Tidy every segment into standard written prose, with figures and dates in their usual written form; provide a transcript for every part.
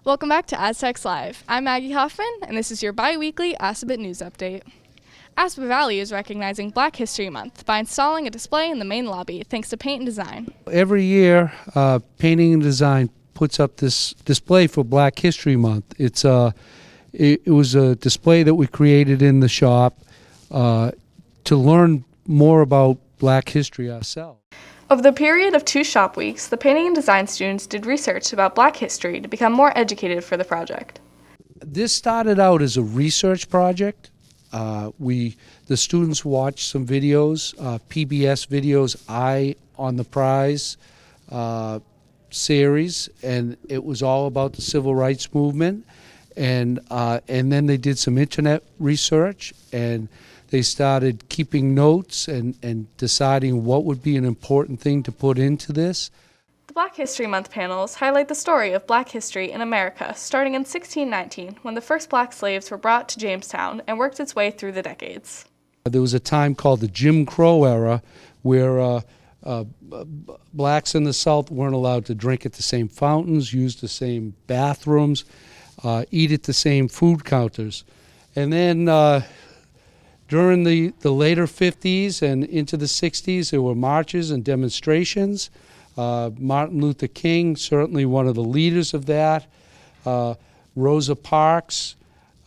Welcome back to Aztecs Live. I'm Maggie Hopfmann, and this is your bi-weekly Assabet news update. Assabet Valley is recognizing Black History Month by installing a display in the main lobby thanks to Paint and Design. Every year, Painting and Design puts up this display for Black History Month. It was a display that we created in the shop to learn more about Black history ourselves. Over the period of 2 shop weeks, the Painting and Design students did research about Black history to become more educated for the project. This started out as a research project. The students watched some videos, PBS videos, Eye on the Prize series, and it was all about the civil rights movement. And then they did some internet research, and they started keeping notes and deciding what would be an important thing to put into this. The Black History Month panels highlight the story of Black history in America starting in 1619 when the first Black slaves were brought to Jamestown and worked its way through the decades. There was a time called the Jim Crow era where blacks in the South weren't allowed to drink at the same fountains, use the same bathrooms, eat at the same food counters. And then during the later 50s and into the 60s, there were marches and demonstrations. Martin Luther King, certainly one of the leaders of that. Rosa Parks,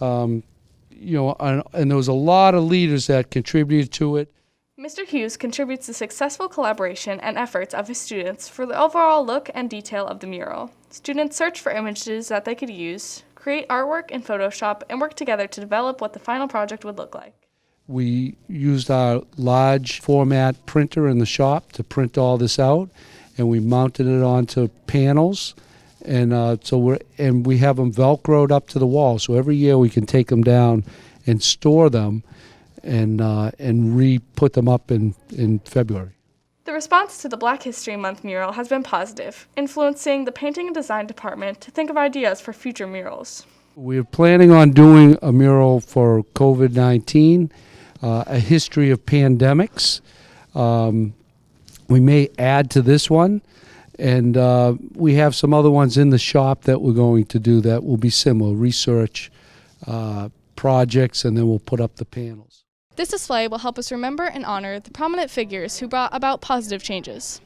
and there was a lot of leaders that contributed to it. Mr. Hughes contributes the successful collaboration and efforts of his students for the overall look and detail of the mural. Students search for images that they could use, create artwork in Photoshop, and work together to develop what the final project would look like. We used our large format printer in the shop to print all this out, and we mounted it onto panels, and we have them Velcroed up to the wall. So every year we can take them down and store them, and re-put them up in February. The response to the Black History Month mural has been positive, influencing the Painting and Design department to think of ideas for future murals. We're planning on doing a mural for COVID-19. A history of pandemics. We may add to this one, and we have some other ones in the shop that we're going to do that will be similar, research projects, and then we'll put up the panels. This display will help us remember and honor the prominent figures who brought about positive changes.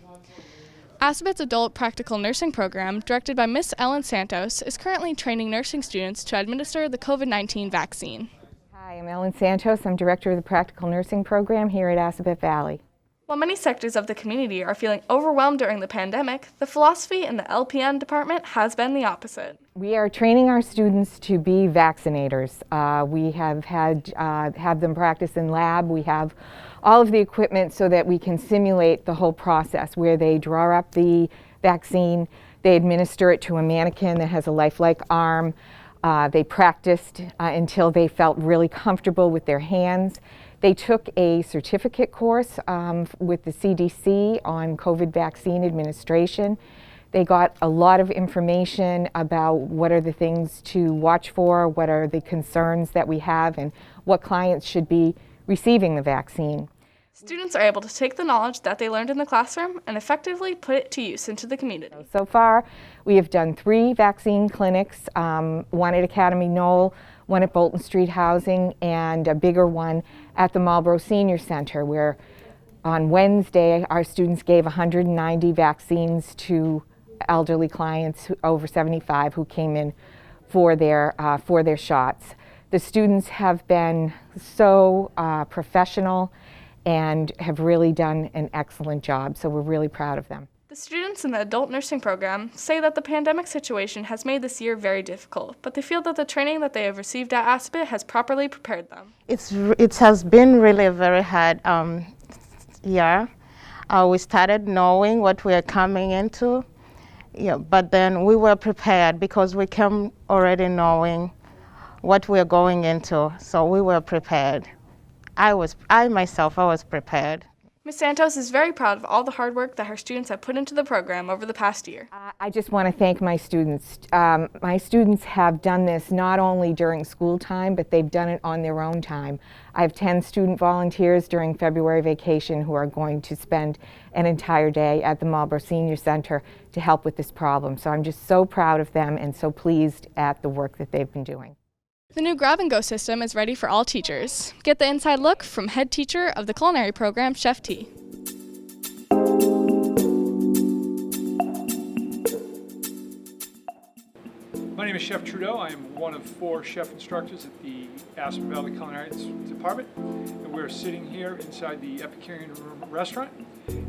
Assabet's Adult Practical Nursing Program, directed by Miss Ellen Santos, is currently training nursing students to administer the COVID-19 vaccine. Hi, I'm Ellen Santos. I'm Director of the Practical Nursing Program here at Assabet Valley. While many sectors of the community are feeling overwhelmed during the pandemic, the philosophy in the LPN department has been the opposite. We are training our students to be vaccinators. We have have them practice in lab. We have all of the equipment so that we can simulate the whole process where they draw up the vaccine, they administer it to a mannequin that has a lifelike arm. They practiced until they felt really comfortable with their hands. They took a certificate course with the CDC on COVID vaccine administration. They got a lot of information about what are the things to watch for, what are the concerns that we have, and what clients should be receiving the vaccine. Students are able to take the knowledge that they learned in the classroom and effectively put it to use into the community. So far, we have done 3 vaccine clinics, one at Academy Knoll, one at Bolton Street Housing, and a bigger one at the Marlboro Senior Center, where on Wednesday, our students gave 190 vaccines to elderly clients over 75 who came in for their shots. The students have been so professional and have really done an excellent job, so we're really proud of them. The students in the adult nursing program say that the pandemic situation has made this year very difficult, but they feel that the training that they have received at Assabet has properly prepared them. It has been really a very hard year. We started knowing what we are coming into, but then we were prepared because we came already knowing what we are going into, so we were prepared. I myself was prepared. Ms. Santos is very proud of all the hard work that her students have put into the program over the past year. I just want to thank my students. My students have done this not only during school time, but they've done it on their own time. I have 10 student volunteers during February vacation who are going to spend an entire day at the Marlboro Senior Center to help with this problem. So I'm just so proud of them and so pleased at the work that they've been doing. The new grab-and-go system is ready for all teachers. Get the inside look from head teacher of the culinary program, Chef T. My name is Chef Trudeau. I am one of 4 chef instructors at the Aspen Valley Culinarys Department. And we're sitting here inside the Epicurean restaurant.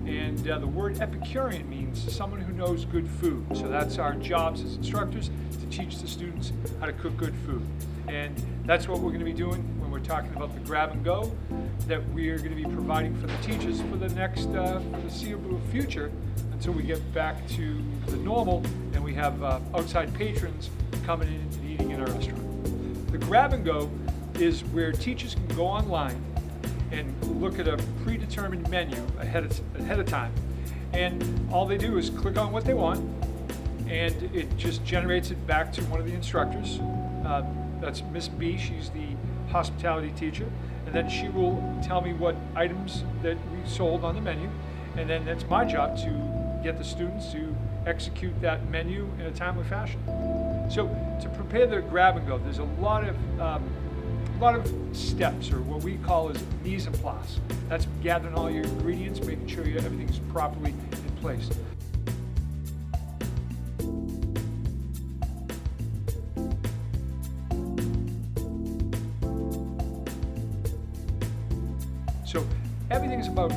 And the word Epicurean means someone who knows good food. So that's our jobs as instructors, to teach the students how to cook good food. And that's what we're going to be doing when we're talking about the grab and go that we are going to be providing for the teachers for the next foreseeable future until we get back to the normal and we have outside patrons coming in and eating in our restaurant. The grab and go is where teachers can go online and look at a predetermined menu ahead of time, and all they do is click on what they want and it just generates it back to one of the instructors. That's Miss B, she's the hospitality teacher, and then she will tell me what items that we sold on the menu, and then it's my job to get the students to execute that menu in a timely fashion. So to prepare the grab and go, there's a lot of steps, or what we call is mise en place. That's gathering all your ingredients, making sure everything's properly in place. So everything is about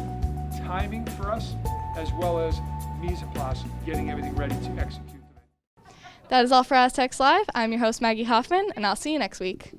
timing for us, as well as mise en place, getting everything ready to execute. That is all for Aztecs Live. I'm your host, Maggie Hopfmann, and I'll see you next week.